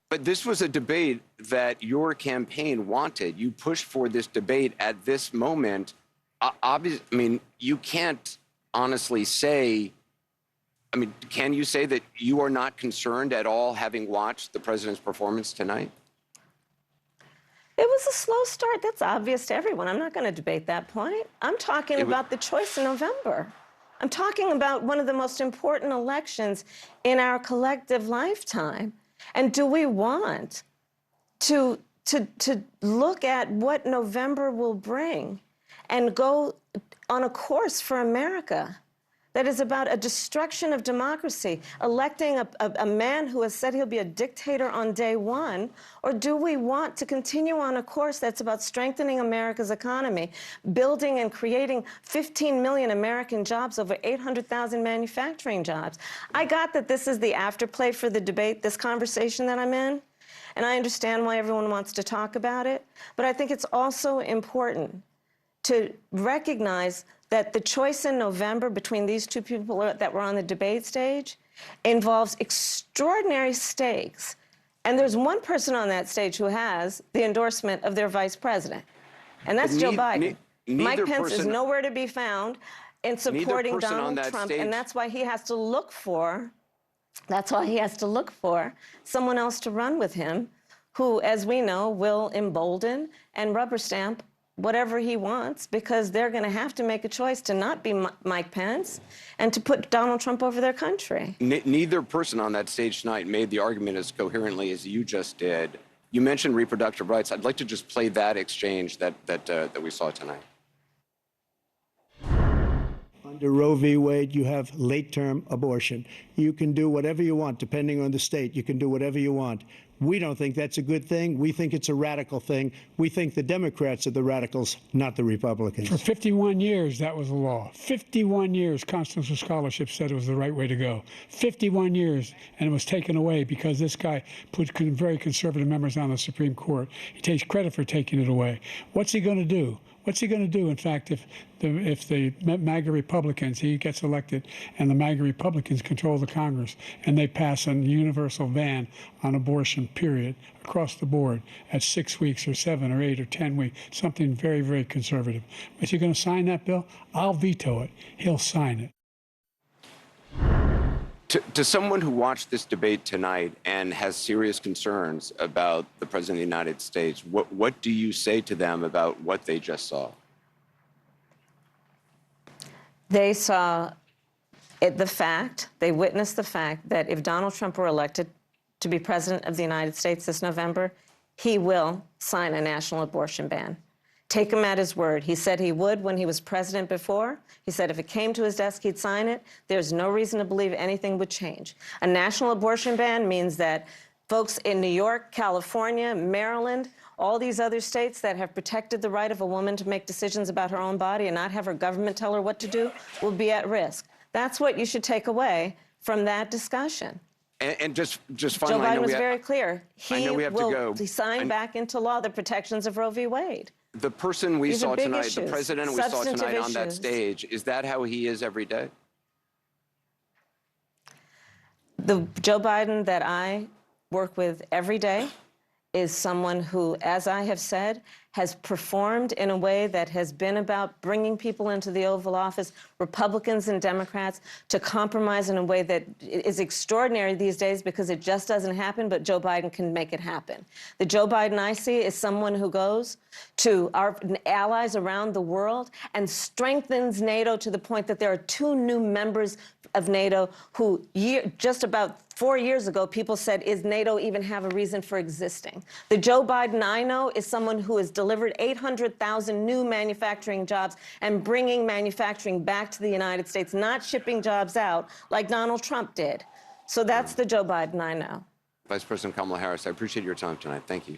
But this was a debate that your campaign wanted. You pushed for this debate at this moment. Obviously, I mean, you can't honestly say, I mean, can you say that you are not concerned at all having watched the president's performance tonight? It was a slow start. That's obvious to everyone. I'm not going to debate that point. I'm talking about the choice in November. I'm talking about one of the most important elections in our collective lifetime. And do we want to look at what November will bring and go on a course for America that is about a destruction of democracy, electing a man who has said he'll be a dictator on day one? Or do we want to continue on a course that's about strengthening America's economy, building and creating 15 million American jobs, over 800,000 manufacturing jobs? I got that this is the afterplay for the debate, this conversation that I'm in, and I understand why everyone wants to talk about it, but I think it's also important to recognize that the choice in November between these two people that were on the debate stage involves extraordinary stakes. And there's one person on that stage who has the endorsement of their vice president, and that's Joe Biden. Mike Pence is nowhere to be found in supporting Donald Trump, and that's why he has to look for, someone else to run with him who, as we know, will embolden and rubber stamp whatever he wants, because they're going to have to make a choice to not be Mike Pence and to put Donald Trump over their country. Neither person on that stage tonight made the argument as coherently as you just did. You mentioned reproductive rights. I'd like to just play that exchange that we saw tonight. Under Roe v. Wade, you have late-term abortion. You can do whatever you want, depending on the state. You can do whatever you want. We don't think that's a good thing. We think it's a radical thing. We think the Democrats are the radicals, not the Republicans. For 51 years, that was the law. 51 years, constitutional scholarship said it was the right way to go. 51 years, and it was taken away because this guy put very conservative members on the Supreme Court. He takes credit for taking it away. What's he going to do? What's he going to do, in fact, if the MAGA Republicans, he gets elected, and the MAGA Republicans control the Congress, and they pass a universal ban on abortion, period, across the board at 6 weeks or 7 or 8 or 10 weeks, something very, very conservative. Is he going to sign that bill? I'll veto it. He'll sign it. To someone who watched this debate tonight and has serious concerns about the President of the United States, what do you say to them about what they just saw? They saw they witnessed the fact that if Donald Trump were elected to be President of the United States this November, he will sign a national abortion ban. Take him at his word. He said he would when he was president before. He said if it came to his desk, he'd sign it. There's no reason to believe anything would change. A national abortion ban means that folks in New York, California, Maryland, all these other states that have protected the right of a woman to make decisions about her own body and not have her government tell her what to do will be at risk. That's what you should take away from that discussion. And just finally, Joe Biden was very clear. He will sign and back into law the protections of Roe v. Wade. The person we saw tonight, the president we saw tonight on that issues. stage, is that how he is every day? The Joe Biden that I work with every day is someone who, as I have said, has performed in a way that has been about bringing people into the Oval Office, Republicans and Democrats, to compromise in a way that is extraordinary these days because it just doesn't happen, but Joe Biden can make it happen. The Joe Biden I see is someone who goes to our allies around the world and strengthens NATO to the point that there are 2 new members of NATO who just about 4 years ago, people said, is NATO even have a reason for existing? The Joe Biden I know is someone who has delivered 800,000 new manufacturing jobs and bringing manufacturing back to the United States, not shipping jobs out like Donald Trump did. So that's the Joe Biden I know. Vice President Kamala Harris, I appreciate your time tonight. Thank you.